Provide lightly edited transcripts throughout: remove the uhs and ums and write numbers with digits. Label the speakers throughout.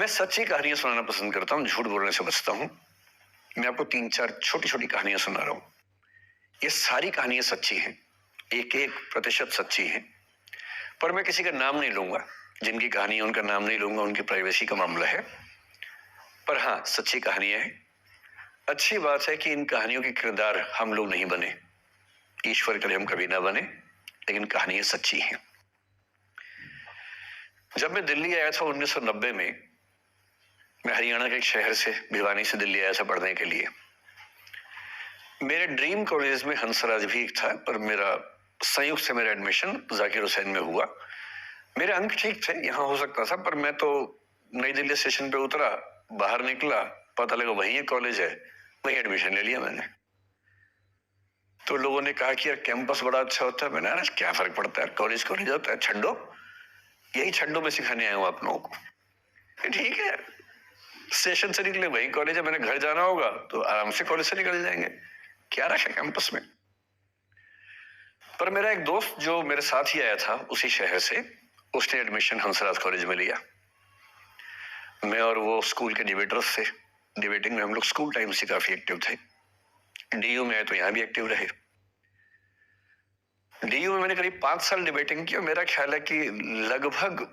Speaker 1: मैं सच्ची कहानियां सुनाना पसंद करता हूँ, झूठ बोलने से बचता हूँ। मैं आपको 3-4 छोटी-छोटी कहानियां सुना रहा हूँ। ये सारी कहानियां सच्ची हैं, एक-एक प्रतिशत सच्ची हैं, पर मैं किसी का नाम नहीं लूँगा। जिनकी कहानी है उनका नाम नहीं लूँगा, उनकी प्राइवेसी का मामला है। पर हाँ, सच्ची कहानियां हैं। अच्छी बात है कि इन कहानियों के किरदार हम लोग नहीं बने, ईश्वर करे हम कभी ना बने, लेकिन कहानियां सच्ची हैं। जब मैं दिल्ली आया था 1990 में, मैं हरियाणा के एक शहर से, भिवानी से दिल्ली आया था पढ़ने के लिए। मेरे ड्रीम कॉलेज में हंसराज भी था, पर मेरा संयुक्त से मेरा एडमिशन जाकिर हुसैन में हुआ। मेरे अंक ठीक थे, यहाँ हो सकता था, पर मैं तो नई दिल्ली स्टेशन पे उतरा, बाहर निकला, पता लगा वहीं एक कॉलेज है, वहीं एडमिशन ले लिया मैंने। तो लोगों ने कहा कि यार कैंपस बड़ा अच्छा होता है। मैंने अरे क्या फर्क पड़ता है, कॉलेज कॉलेज होता है, छड्डो, यही छड्डो में सिखाने आया हूँ आप लोगों को। ठीक है, स्टेशन से निकले वही कॉलेज है, मैंने घर जाना होगा तो आराम से कॉलेज से निकल जाएंगे, क्या रखा कैंपस में। पर मेरा एक दोस्त जो मेरे साथ ही आया था उसी शहर से, उसने एडमिशन हंसराज कॉलेज में लिया। मैं और वो स्कूल के डिबेटर्स थे, डिबेटिंग में हम लोग स्कूल टाइम से काफी एक्टिव थे। डीयू में आए तो यहाँ भी एक्टिव रहे। डीयू में मैंने करीब 5 साल डिबेटिंग की और मेरा ख्याल है कि लगभग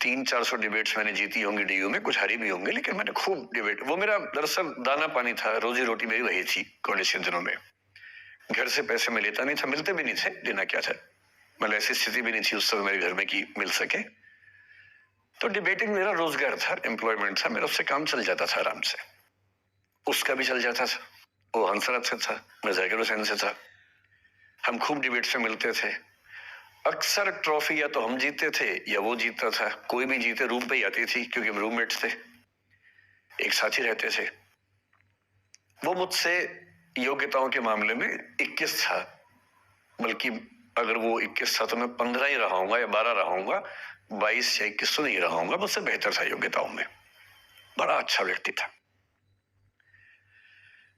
Speaker 1: 300-400 डिबेट्स मैंने जीती होंगी डीयू में, कुछ हारी भी होंगे, लेकिन मैंने खूब डिबेट, वो मेरा दरअसल दाना पानी था, रोजी रोटी मेरी वही थी कॉलेज के दिनों में। घर से पैसे मैं लेता नहीं था, मिलते भी नहीं थे, लेना क्या था, मतलब ऐसी स्थिति भी नहीं थी उस समय मेरे घर में कि मिल सके। तो डिबेटिंग मेरा रोजगार था, एम्प्लॉयमेंट था मेरा, उससे काम चल जाता था आराम से। उसका भी चल जाता था, वो हंसराज से था, मैं जाकिर हुसैन से था। हम खूब डिबेट से मिलते थे। अक्सर ट्रॉफी या तो हम जीतते थे या वो जीतता था, कोई भी जीते रूम पे ही आती थी क्योंकि हम रूममेट्स थे, एक साथ ही रहते थे। वो मुझसे योग्यताओं के मामले में 21 था, बल्कि अगर वो 21 था तो मैं 15 ही रहा हूंगा या 12 रहा हूंगा, 22 या 21 तो नहीं रहा हूंगा, मुझसे बेहतर था योग्यताओं में, बड़ा अच्छा व्यक्ति था।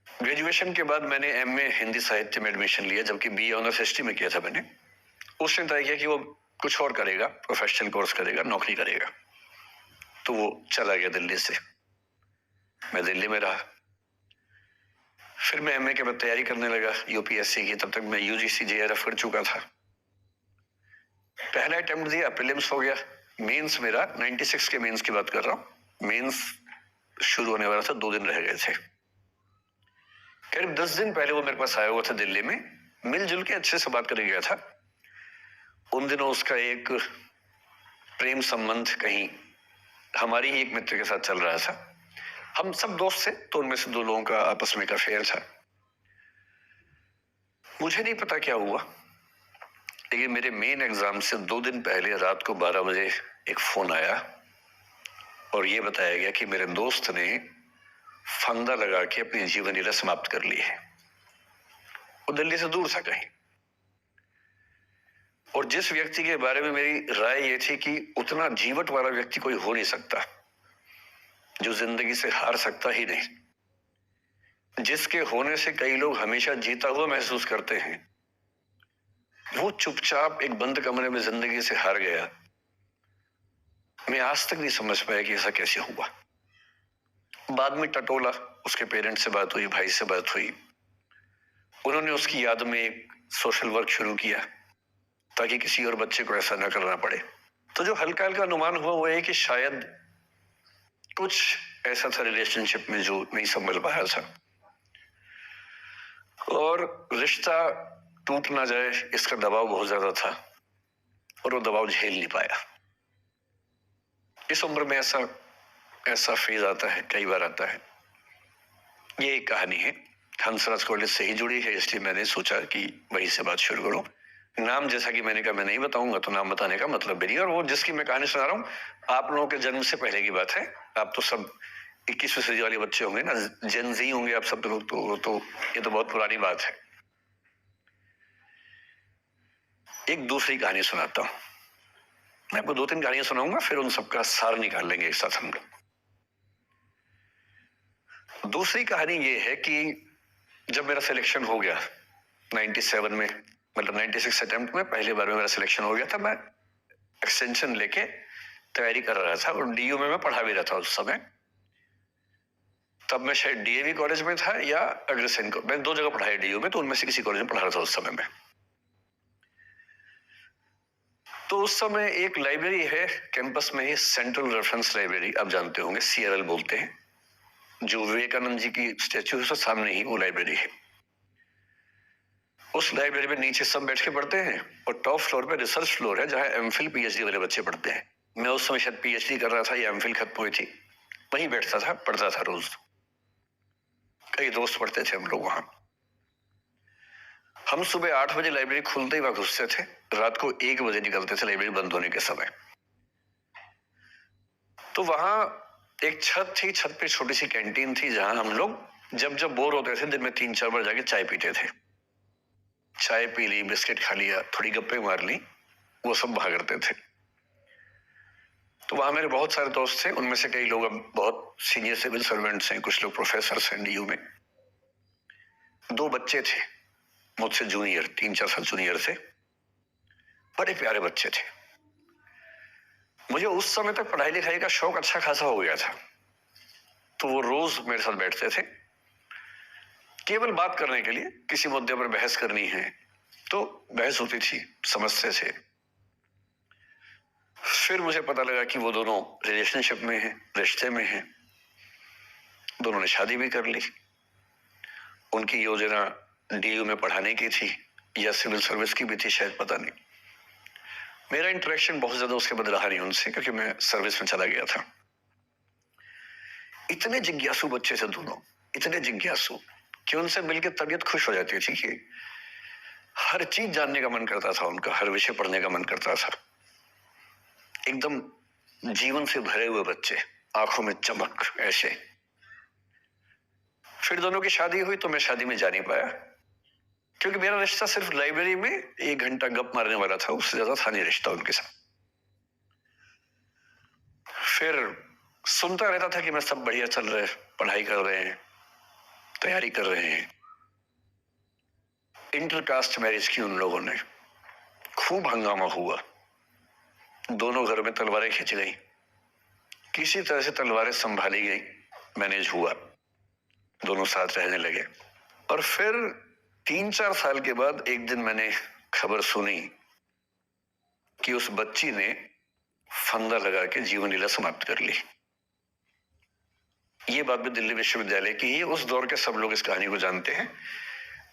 Speaker 1: ग्रेजुएशन के बाद मैंने एमए हिंदी साहित्य में एडमिशन लिया, जबकि बीए ऑनर्स हिस्ट्री में किया था मैंने। उसने तय किया कि वो कुछ और करेगा, प्रोफेशनल कोर्स करेगा, नौकरी करेगा, तो वो चला गया दिल्ली से। मैं दिल्ली में रहा। फिर मैं एमए के बाद तैयारी करने लगा यूपीएससी की। तब तक मैं यूजीसी जेआरएफ कर चुका था। पहला अटेम्प्ट दिया, प्रीलिम्स हो गया। मेंस मेरा 96 के मेंस की बात कर रहा हूँ, मेंस शुरू होने वाला था, 2 दिन रह गए थे। करीब 10 दिन पहले वो मेरे पास आया हुआ था दिल्ली में, मिलजुल के अच्छे से बात करके गया था। उन दिनों उसका एक प्रेम संबंध कहीं हमारी ही एक मित्र के साथ चल रहा था। हम सब दोस्त थे, तो उनमें से 2 लोगों का आपस में एक अफेयर था। मुझे नहीं पता क्या हुआ, लेकिन मेरे मेन एग्जाम से 2 दिन पहले रात को 12 बजे एक फोन आया और ये बताया गया कि मेरे दोस्त ने फंदा लगा के अपनी जीवन लीला समाप्त कर ली है। वो दिल्ली से दूर था कहीं, और जिस व्यक्ति के बारे में मेरी राय ये थी कि उतना जीवट वाला व्यक्ति कोई हो नहीं सकता, जो जिंदगी से हार सकता ही नहीं, जिसके होने से कई लोग हमेशा जीता हुआ महसूस करते हैं, वो चुपचाप एक बंद कमरे में जिंदगी से हार गया। मैं आज तक नहीं समझ पाया कि ऐसा कैसे हुआ। बाद में टटोला, उसके पेरेंट्स से बात हुई, भाई से बात हुई, उन्होंने उसकी याद में एक सोशल वर्क शुरू किया ताकि किसी और बच्चे को ऐसा ना करना पड़े। तो जो हल्का हल्का अनुमान हुआ वो है कि शायद कुछ ऐसा था रिलेशनशिप में जो नहीं संभल पाया था, और रिश्ता टूट ना जाए इसका दबाव बहुत ज्यादा था, और वो दबाव झेल नहीं पाया। इस उम्र में ऐसा फेज आता है, कई बार आता है। ये एक कहानी है, हंसराज कॉलेज से ही जुड़ी है, इसलिए मैंने सोचा कि वहीं से बात शुरू करूं। नाम जैसा कि मैंने कहा मैं नहीं बताऊंगा, तो नाम बताने का मतलब भी नहीं। और वो जिसकी मैं कहानी सुना रहा हूँ, आप लोगों के जन्म से पहले की बात है। आप तो सब 21वीं सदी वाले बच्चे होंगे ना, जेन ज़ी होंगे आप सब लोग, तो ये तो बहुत पुरानी बात है। एक दूसरी कहानी सुनाता हूँ। मैं आपको 2-3 कहानियां सुनाऊंगा, फिर उन सबका सार निकाल लेंगे एक साथ हम लोग। दूसरी कहानी ये है कि जब मेरा सिलेक्शन हो गया 97 में, मतलब 96 अटेम्प्ट में पहली बार में मेरा सिलेक्शन हो गया था, मैं एक्सटेंशन लेके तैयारी कर रहा था और डीयू में मैं पढ़ा भी रहा था उस समय। तब मैं शायद डीएवी कॉलेज में था या अग्रसेन को, मैं 2 जगह पढ़ा है डीयू में, तो उनमें से किसी कॉलेज में पढ़ा रहा था उस समय में। तो उस समय एक लाइब्रेरी है कैंपस में ही, सेंट्रल रेफरेंस लाइब्रेरी, आप जानते होंगे, सीआरएल बोलते हैं, जो विवेकानंद जी की स्टैच्यू है सामने ही वो लाइब्रेरी है। उस लाइब्रेरी में नीचे सब बैठ के पढ़ते हैं और टॉप फ्लोर पे रिसर्च फ्लोर है जहां एमफिल पीएचडी वाले बच्चे पढ़ते हैं। मैं उस समय शायद पीएचडी कर रहा था या एमफिल खत्म हुई थी, वहीं बैठता था, पढ़ता था रोज। कई दोस्त पढ़ते थे हम लोग वहां। हम सुबह 8 बजे लाइब्रेरी खुलते ही वहां घुसते थे, रात को 1 बजे निकलते थे लाइब्रेरी बंद होने के समय। तो वहां एक छत थी, छत पे छोटी सी कैंटीन थी जहां हम लोग जब जब बोर होते थे दिन में 3-4 बार जाके चाय पीते थे। चाय पी ली, बिस्किट खा लिया, थोड़ी गप्पे मार ली, वो सब वहां करते थे। तो वहां मेरे बहुत सारे दोस्त थे, उनमें से कई लोग अब बहुत सीनियर सिविल सर्वेंट्स हैं, कुछ लोग प्रोफेसर हैं डीयू में। 2 बच्चे थे मुझसे जूनियर, 3-4 साल जूनियर थे, बड़े प्यारे बच्चे थे। मुझे उस समय तक पढ़ाई लिखाई का शौक अच्छा खासा हो गया था, तो वो रोज मेरे साथ बैठते थे केवल बात करने के लिए। किसी मुद्दे पर बहस करनी है तो बहस होती थी, समझते थे। फिर मुझे पता लगा कि वो दोनों रिलेशनशिप में हैं, रिश्ते में हैं, दोनों ने शादी भी कर ली। उनकी योजना डीयू में पढ़ाने की थी या सिविल सर्विस की भी थी शायद, पता नहीं। मेरा इंटरेक्शन बहुत ज्यादा उसके बाद रहा नहीं उनसे, क्योंकि मैं सर्विस में चला गया था। इतने जिज्ञासु बच्चे थे दोनों, इतने जिज्ञासु कि उनसे मिलकर तबीयत खुश हो जाती थी कि हर चीज जानने का मन करता था उनका, हर विषय पढ़ने का मन करता था। एकदम जीवन से भरे हुए बच्चे, आंखों में चमक ऐसे। फिर दोनों की शादी हुई तो मैं शादी में जा नहीं पाया, क्योंकि मेरा रिश्ता सिर्फ लाइब्रेरी में 1 घंटा गप मारने वाला था, उससे ज्यादा था नहीं रिश्ता उनके साथ। फिर सुनता रहता था कि मैं सब बढ़िया चल रहा है, पढ़ाई कर रहे हैं, तैयारी कर रहे हैं। इंटरकास्ट मैरिज की उन लोगों ने, खूब हंगामा हुआ, दोनों घर में तलवारें खींच गई, किसी तरह से तलवारें संभाली गई, मैनेज हुआ, दोनों साथ रहने लगे। और फिर 3-4 साल के बाद एक दिन मैंने खबर सुनी कि उस बच्ची ने फंदा लगा के जीवन लीला समाप्त कर ली। ये बात भी दिल्ली विश्वविद्यालय की है, उस दौर के सब लोग इस कहानी को जानते हैं।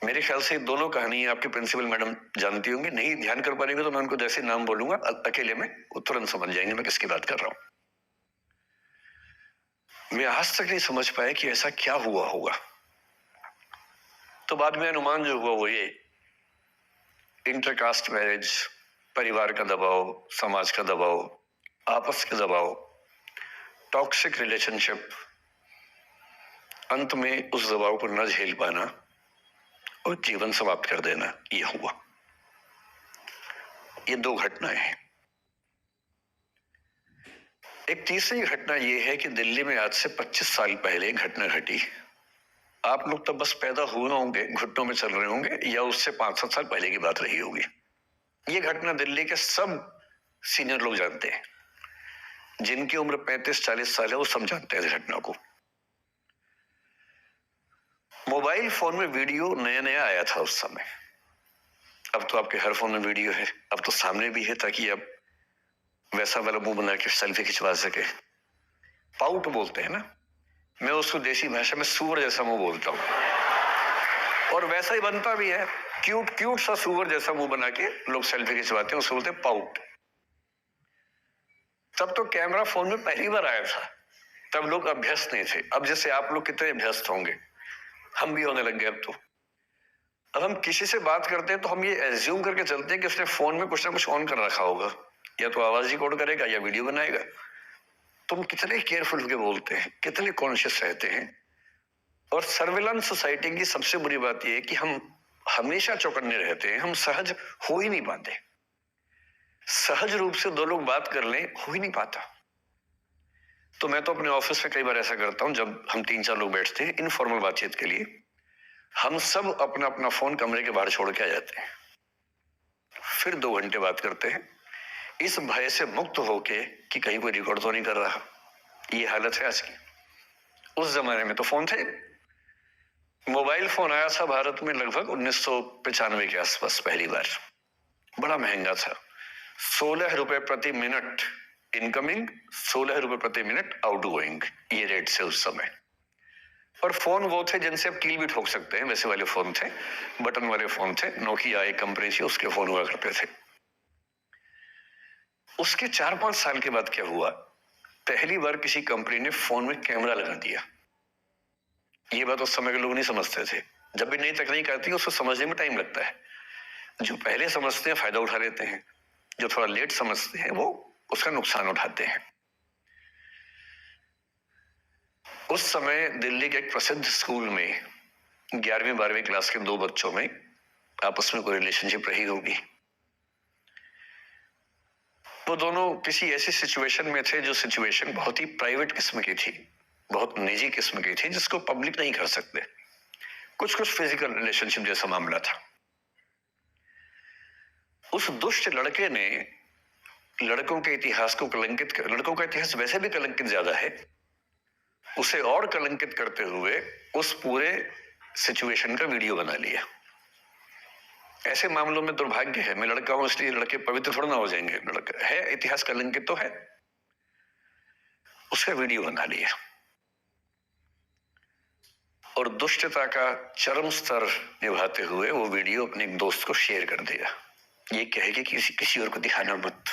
Speaker 1: मेरे ख्याल से दोनों कहानी आपके प्रिंसिपल मैडम जानती होंगी, नहीं ध्यान कर पाएंगे तो मैं उनको जैसे नाम बोलूंगा अकेले में वो तुरंत समझ जाएंगे मैं किसकी बात कर रहा हूं। मैं आज तक नहीं समझ पाया कि ऐसा क्या हुआ होगा। तो बाद में अनुमान जो हुआ वो ये, इंटरकास्ट मैरिज, परिवार का दबाव, समाज का दबाव, आपस का दबाव, टॉक्सिक रिलेशनशिप, अंत में उस दबाव को न झेल पाना और जीवन समाप्त कर देना, ये हुआ। ये 2 घटनाएं हैं। एक तीसरी घटना ये है कि दिल्ली में आज से 25 साल पहले घटना घटी। आप लोग तो बस पैदा हुए होंगे, घुटनों में चल रहे होंगे, या उससे 5-7 साल पहले की बात रही होगी। ये घटना दिल्ली के सब सीनियर लोग जानते हैं, जिनकी उम्र 35-40 साल है वो सब जानते हैं इस घटना को। मोबाइल फोन में वीडियो नया नया आया था उस समय। अब तो आपके हर फोन में वीडियो है, अब तो सामने भी है, ताकि आप वैसा वाला मुंह बना के सेल्फी खिंचवा सके। पाउट बोलते हैं ना, मैं उसको देसी भाषा में सूअर जैसा मुंह बोलता हूं, और वैसा ही बनता भी है, क्यूट क्यूट सा सूअर जैसा मुंह बना के लोग सेल्फी खिंचवाते हैं, उसको बोलते हैं पाउट। तब तो कैमरा फोन में पहली बार आया था, तब लोग अभ्यस्त नहीं थे। अब जैसे आप लोग कितने अभ्यस्त होंगे, हम भी होने लग गए। अब हम किसी से बात करते हैं तो हम ये एज्यूम करके चलते हैं कि उसने फोन में कुछ ना कुछ ऑन कर रखा होगा, या तो आवाज रिकॉर्ड करेगा या वीडियो बनाएगा। तुम कितने केयरफुल होकर बोलते हैं, कितने कॉन्शियस रहते हैं। और सर्विलांस सोसाइटी की सबसे बुरी बात यह है कि हम हमेशा चौकन्ने रहते हैं, हम सहज हो ही नहीं पाते। सहज रूप से 2 लोग बात कर लें, हो ही नहीं पाता। तो मैं तो अपने ऑफिस में कई बार ऐसा करता हूं, जब हम 3-4 लोग बैठते हैं इनफॉर्मल बातचीत के लिए, हम सब अपना अपना फोन कमरे के बाहर छोड़ के आ जाते हैं, फिर 2 घंटे बात करते हैं। इस भय से मुक्त होके कि कहीं कोई रिकॉर्ड तो नहीं कर रहा। ये हालत है आज की। उस जमाने में तो फोन थे। मोबाइल फोन आया था भारत में लगभग 1995 के आसपास पहली बार। बड़ा महंगा था, 16 रुपए प्रति मिनट इनकमिंग, 16 रुपए प्रति मिनट आउटगोइंग, ये रेट से उस समय। और फोन वो थे जिनसे आप कील भी ठोक सकते हैं, वैसे वाले फोन थे, बटन वाले फोन थे। नोकिया एक कंपनी थी, उसके फोन हुआ करते थे। उसके 4-5 साल के बाद क्या हुआ, पहली बार किसी कंपनी ने फोन में कैमरा लगा दिया। ये बात उस समय के लोग नहीं समझते थे। जब भी नई तकनीक आती है उसको समझने में टाइम लगता है। जो पहले समझते हैं फायदा उठा लेते हैं, जो थोड़ा लेट समझते हैं वो उसका नुकसान उठाते हैं। उस समय दिल्ली के एक प्रसिद्ध स्कूल में 11वीं-12वीं क्लास के 2 बच्चों में आपस में कोई रिलेशनशिप रही होगी। वो दोनों किसी ऐसी सिचुएशन में थे जो सिचुएशन बहुत ही प्राइवेट किस्म की थी, बहुत निजी किस्म की थी, जिसको पब्लिक नहीं कर सकते। कुछ फिजिकल रिलेशनशिप जैसा मामला था। उस दुष्ट लड़के ने लड़कों के इतिहास को कलंकित कर, लड़कों का इतिहास वैसे भी कलंकित ज्यादा है, उसे और कलंकित करते हुए उस पूरे सिचुएशन का वीडियो बना लिया। ऐसे मामलों में दुर्भाग्य है, मैं लड़का हूं इसलिए लड़के पवित्र थोड़ा ना हो जाएंगे। लड़का है, इतिहास कलंकित तो है, उसका वीडियो बना लिया और दुष्टता का चरम स्तर निभाते हुए वो वीडियो अपने एक दोस्त को शेयर कर दिया। ये कहे कि किसी और को दिखाना मत,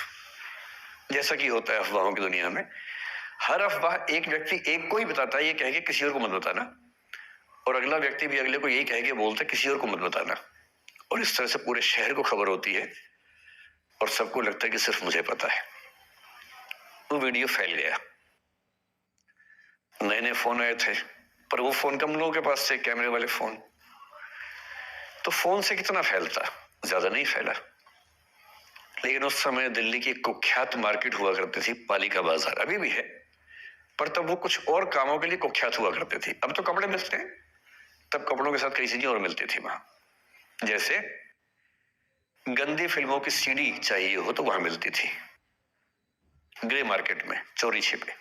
Speaker 1: जैसा कि होता है अफवाहों की दुनिया में। हर अफवाह एक व्यक्ति एक को ही बताता है, ये कहे कि किसी और को मत बताना, और अगला व्यक्ति भी अगले को यही कहे कि बोलता है किसी और को मत बताना। और इस तरह से पूरे शहर को खबर होती है और सबको लगता है कि सिर्फ मुझे पता है। वो वीडियो फैल गया। नए नए फोन आए थे, पर वो फोन कम लोगों के पास थे, कैमरे वाले फोन। तो फोन से कितना फैलता, ज्यादा नहीं फैला। लेकिन उस समय दिल्ली की कुख्यात मार्केट हुआ करती थी, पालिका बाजार, अभी भी है, पर तब वो कुछ और कामों के लिए कुख्यात हुआ करती थी। अब तो कपड़े मिलते हैं, तब कपड़ों के साथ कई चीजें और मिलती थी वहां। जैसे गंदी फिल्मों की सीडी चाहिए हो तो वहां मिलती थी, ग्रे मार्केट में, चोरी छिपे।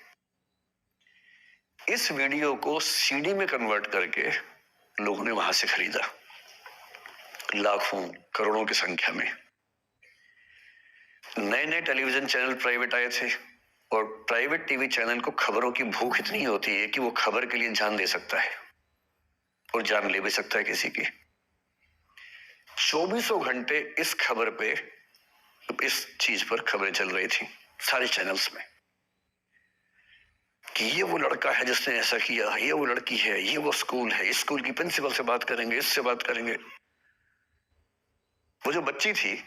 Speaker 1: इस वीडियो को सीडी में कन्वर्ट करके लोगों ने वहां से खरीदा, लाखों करोड़ों की संख्या में। नए नए टेलीविजन चैनल प्राइवेट आए थे, और प्राइवेट टीवी चैनल को खबरों की भूख इतनी होती है कि वो खबर के लिए जान दे सकता है और जान ले भी सकता है किसी की। 24 घंटे इस खबर पे, इस चीज पर खबरें चल रही थी सारे चैनल्स में कि ये वो लड़का है जिसने ऐसा किया, ये वो लड़की है, ये वो स्कूल है, इस स्कूल की प्रिंसिपल से बात करेंगे, इससे बात करेंगे। वो जो बच्ची थी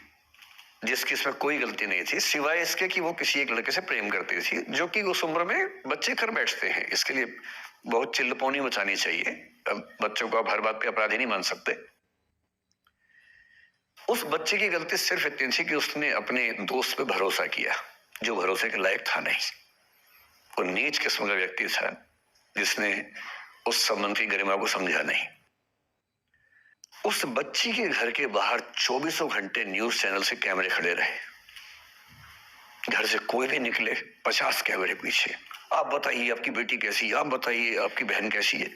Speaker 1: जिसकी इसमें कोई गलती नहीं थी, सिवाय इसके कि वो किसी एक लड़के से प्रेम करती थी, जो कि उस उम्र में बच्चे कर बैठते हैं। इसके लिए बहुत चिल्लपौनी मचानी चाहिए। अब बच्चों को आप हर बात पे अपराधी नहीं मान सकते। उस बच्चे की गलती सिर्फ इतनी थी कि उसने अपने दोस्त पे भरोसा किया, जो भरोसे के लायक था नहीं। वो नीच किस्म का व्यक्ति था जिसने उस संबंध की गरिमा को समझा नहीं। उस बच्ची के घर के बाहर 24 घंटे न्यूज चैनल से कैमरे खड़े रहे। घर से कोई भी निकले 50 कैमरे पीछे, आप बताइए आपकी बेटी कैसी है, आप बताइए आपकी बहन कैसी है।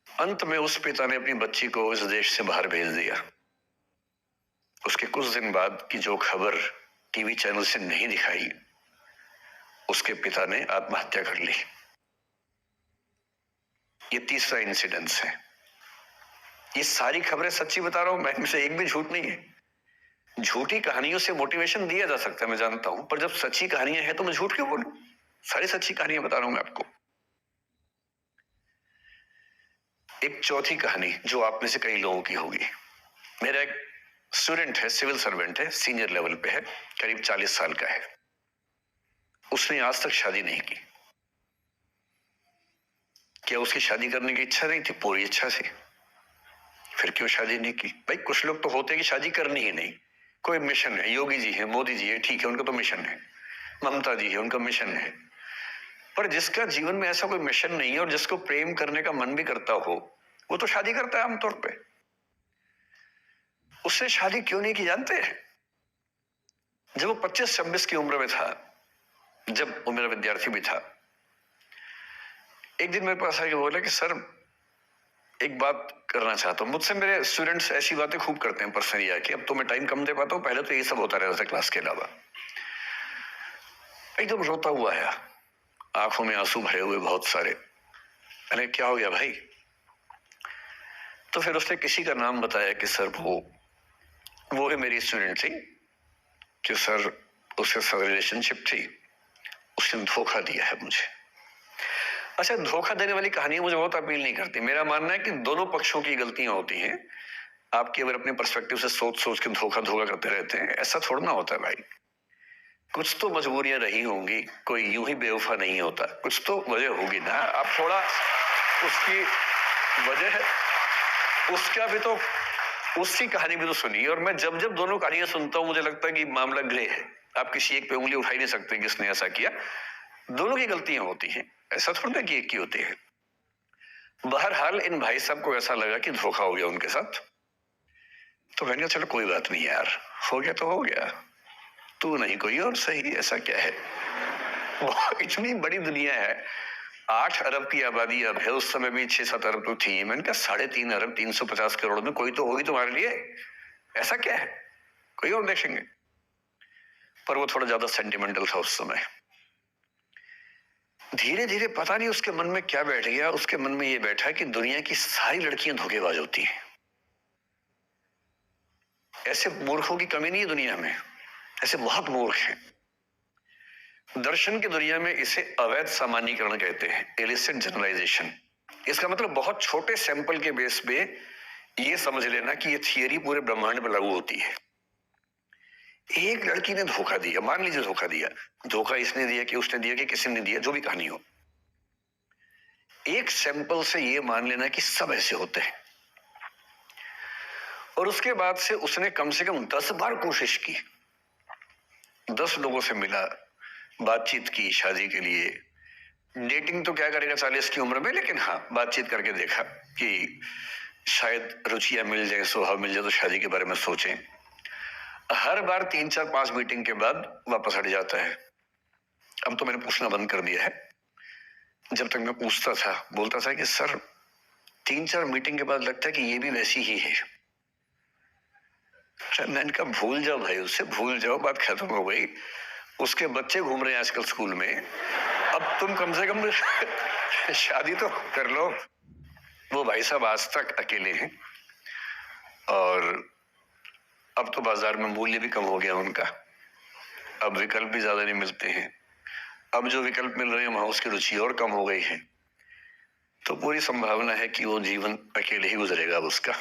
Speaker 1: अंत में उस पिता ने अपनी बच्ची को इस देश से बाहर भेज दिया। उसके कुछ दिन बाद की जो खबर टीवी चैनल से नहीं दिखाई, उसके पिता ने आत्महत्या कर ली। ये तीसरा इंसिडेंट है। ये सारी खबरें सच्ची बता रहा हूं मैं, इनमें से एक भी झूठ नहीं है। झूठी कहानियों से मोटिवेशन दिया जा सकता है, मैं जानता हूं, पर जब सच्ची कहानियां हैं तो मैं झूठ क्यों बोलूं? सारी सच्ची कहानियां बता रहा हूं मैं आपको। एक चौथी कहानी जो आप में से कई लोगों की होगी। मेरा एक स्टूडेंट है, सिविल सर्वेंट है, सीनियर लेवल पे है, करीब 40 साल का है। उसने आज तक शादी नहीं की। क्या उसकी शादी करने की इच्छा नहीं थी? पूरी इच्छा थी। फिर क्यों शादी नहीं की? भाई कुछ लोग तो होते हैं कि शादी करनी ही नहीं, कोई मिशन है, योगी जी है, मोदी जी है, ठीक है, उनका तो मिशन है, ममता जी है, उनका मिशन है। पर जिसका जीवन में ऐसा कोई मिशन नहीं है और जिसको प्रेम करने का मन भी करता हो, वो तो शादी करता है आमतौर पे। उससे शादी क्यों नहीं की जानते हैं? जब वो 25-26 की उम्र में था, जब वो मेरा विद्यार्थी भी था, एक दिन मेरे पास आके बोला कि सर एक बात करना चाहता हूँ। मुझसे मेरे स्टूडेंट्स ऐसी बातें खूब करते हैं पर्सनली आके, अब तो मैं टाइम कम दे पाता हूँ, पहले तो ये सब होता रहता था क्लास के अलावा। एकदम रोता हुआ आया, आंखों में आंसू भरे हुए बहुत सारे। मैंने क्या हो गया भाई? तो फिर उसने किसी का नाम बताया कि सर वो है मेरी स्टूडेंट थी कि सर उसके साथ रिलेशनशिप थी, उसने धोखा दिया है मुझे। अच्छा, धोखा देने वाली कहानियां मुझे बहुत अपील नहीं करती। मेरा मानना है कि दोनों पक्षों की गलतियां होती हैं। आपकी अगर अपने पर्सपेक्टिव से सोच सोच के धोखा करते रहते हैं, ऐसा थोड़ा ना होता है भाई। कुछ तो मजबूरियां रही होंगी, कोई यूं ही बेवफा नहीं होता, कुछ तो वजह होगी ना। आप थोड़ा उसकी वजह, उसका भी तो, उसकी कहानी भी तो सुनिए। और मैं जब जब दोनों कहानियां सुनता हूं मुझे लगता है कि मामला ग्रे है। आप किसी एक पे उंगली उठा ही नहीं सकते कि इसने ऐसा किया। दोनों की गलतियां होती हैं, ऐसा थोड़ा कि एक की होती है। बहरहाल इन भाई साहब को ऐसा लगा कि धोखा हो गया उनके साथ। तो मैंने कहा चलो कोई बात नहीं यार, हो गया तो हो गया, तू नहीं कोई और सही, ऐसा क्या है। इतनी बड़ी दुनिया है, 8 अरब की आबादी अब है, उस समय भी 6-7 अरब तो थी। मैंने कहा 3.5 अरब 350 करोड़ में कोई तो होगी तुम्हारे लिए, ऐसा क्या है, कोई और देखेंगे। पर वो थोड़ा ज्यादा सेंटिमेंटल था उस समय। धीरे धीरे पता नहीं उसके मन में क्या बैठ गया, उसके मन में ये बैठा कि दुनिया की सारी लड़कियां धोखेबाज होती हैं। ऐसे मूर्खों की कमी नहीं है दुनिया में, ऐसे बहुत मूर्ख हैं। दर्शन की दुनिया में इसे अवैध सामान्यीकरण कहते हैं, इलिसिट जनरलाइजेशन। इसका मतलब बहुत छोटे सैंपल के बेस पे ये समझ लेना कि ये थियरी पूरे ब्रह्मांड पर लागू होती है। एक लड़की ने धोखा दिया, मान लीजिए धोखा दिया, धोखा इसने दिया कि उसने दिया कि किसी ने दिया, जो भी कहानी हो, एक सैंपल से ये मान लेना कि सब ऐसे होते हैं। और उसके बाद से उसने कम से कम 10 बार कोशिश की, 10 लोगों से मिला, बातचीत की शादी के लिए। डेटिंग तो क्या करेगा 40 की उम्र में, लेकिन हाँ बातचीत करके देखा कि शायद रुचियां मिल जाए, स्वभाव मिल जाए तो शादी के बारे में सोचें। हर बार 3-4-5 मीटिंग के बाद वापस हट जाता है। अब तो मैंने पूछना बंद कर दिया है। जब तक मैं पूछता था, बोलता था कि सर 3-4 मीटिंग के बाद लगता है कि ये भी वैसी ही है। मैंने कहा भूल जाओ भाई, उससे भूल जाओ, बात खत्म हो गई। उसके बच्चे घूम रहे हैं आजकल स्कूल में, अब तुम कम से कम शादी तो कर लो। वो भाई साहब आज तक अकेले हैं और अब तो बाजार में मूल्य भी कम हो गया उनका, अब विकल्प भी ज्यादा नहीं मिलते हैं। अब जो विकल्प मिल रहे हैं वहां उसकी रुचि और कम हो गई है। तो पूरी संभावना है कि वो जीवन अकेले ही गुजरेगा अब उसका।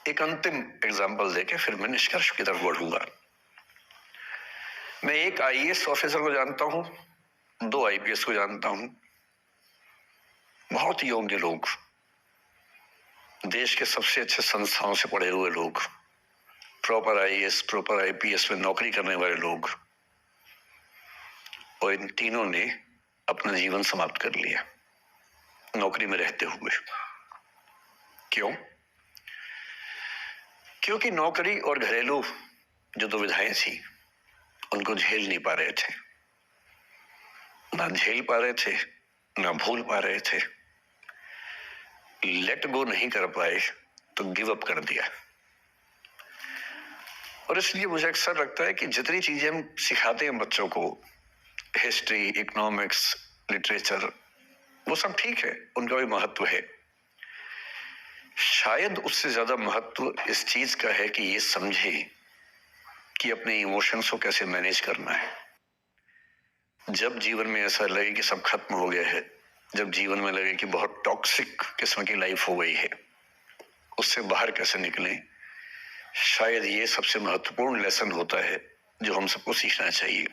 Speaker 1: एक अंतिम एग्जाम्पल देके फिर मैं निष्कर्ष की तरफ बढ़ूंगा। मैं एक आईएएस ऑफिसर को जानता हूं, 2 आईपीएस को जानता हूं, बहुत योग्य लोग, देश के सबसे अच्छे संस्थाओं से पढ़े हुए लोग, प्रॉपर आईएएस प्रॉपर आईपीएस में नौकरी करने वाले लोग, और इन तीनों ने अपना जीवन समाप्त कर लिया नौकरी में रहते हुए। क्यों? क्योंकि नौकरी और घरेलू जो दुविधाएं थी उनको झेल नहीं पा रहे थे, ना झेल पा रहे थे, ना भूल पा रहे थे, लेट गो नहीं कर पाए तो गिव अप कर दिया। और इसलिए मुझे अक्सर लगता है कि जितनी चीजें हम सिखाते हैं बच्चों को, हिस्ट्री, इकोनॉमिक्स, लिटरेचर, वो सब ठीक है, उनका भी महत्व है। शायद उससे ज्यादा महत्व इस चीज का है कि ये समझे कि अपने इमोशंस को कैसे मैनेज करना है। जब जीवन में ऐसा लगे कि सब खत्म हो गया है, जब जीवन में लगे कि बहुत टॉक्सिक किस्म की लाइफ हो गई है, उससे बाहर कैसे निकलें, शायद ये सबसे महत्वपूर्ण लेसन होता है जो हम सबको सीखना चाहिए।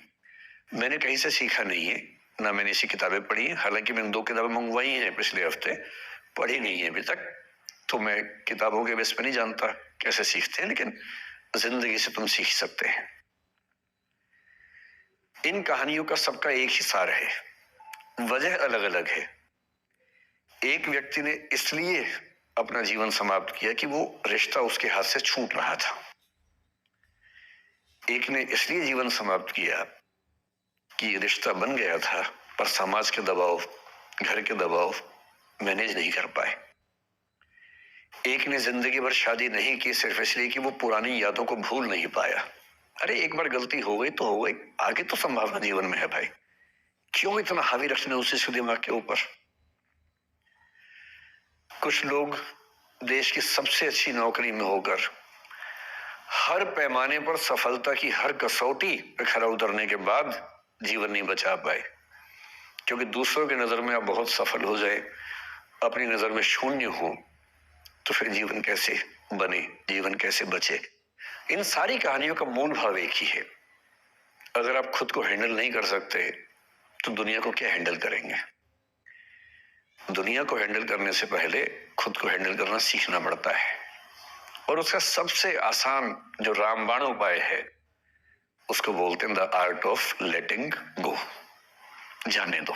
Speaker 1: मैंने कहीं से सीखा नहीं है, ना मैंने ऐसी किताबें पढ़ी हैं, हालांकि मैंने 2 किताबें मंगवाई हैं पिछले हफ्ते, पढ़ी नहीं है अभी तक। तो मैं किताबों के बेस पे नहीं जानता कैसे सीखते हैं, लेकिन जिंदगी से तुम सीख सकते हैं। इन कहानियों का सबका एक ही सार है, वजह अलग अलग है। एक व्यक्ति ने इसलिए अपना जीवन समाप्त किया कि वो रिश्ता उसके हाथ से छूट रहा था। एक ने इसलिए जीवन समाप्त किया कि रिश्ता बन गया था पर समाज के दबाव, घर के दबाव मैनेज नहीं कर पाए। एक ने जिंदगी भर शादी नहीं की सिर्फ इसलिए कि वो पुरानी यादों को भूल नहीं पाया। अरे एक बार गलती हो गई तो हो गई, आगे तो संभावना जीवन में है भाई, क्यों इतना हावी रखना उसी दिमाग के ऊपर। कुछ लोग देश की सबसे अच्छी नौकरी में होकर हर पैमाने पर सफलता की हर कसौटी पे खरा उतरने के बाद जीवन नहीं बचा पाए, क्योंकि दूसरों की नजर में आप बहुत सफल हो जाए, अपनी नजर में शून्य हो, तो फिर जीवन कैसे बने, जीवन कैसे बचे। इन सारी कहानियों का मूल भाव एक ही है, अगर आप खुद को हैंडल नहीं कर सकते तो दुनिया को क्या हैंडल करेंगे। दुनिया को हैंडल करने से पहले खुद को हैंडल करना सीखना पड़ता है, और उसका सबसे आसान जो रामबाण उपाय है उसको बोलते हैं द आर्ट ऑफ लेटिंग गो, जाने दो।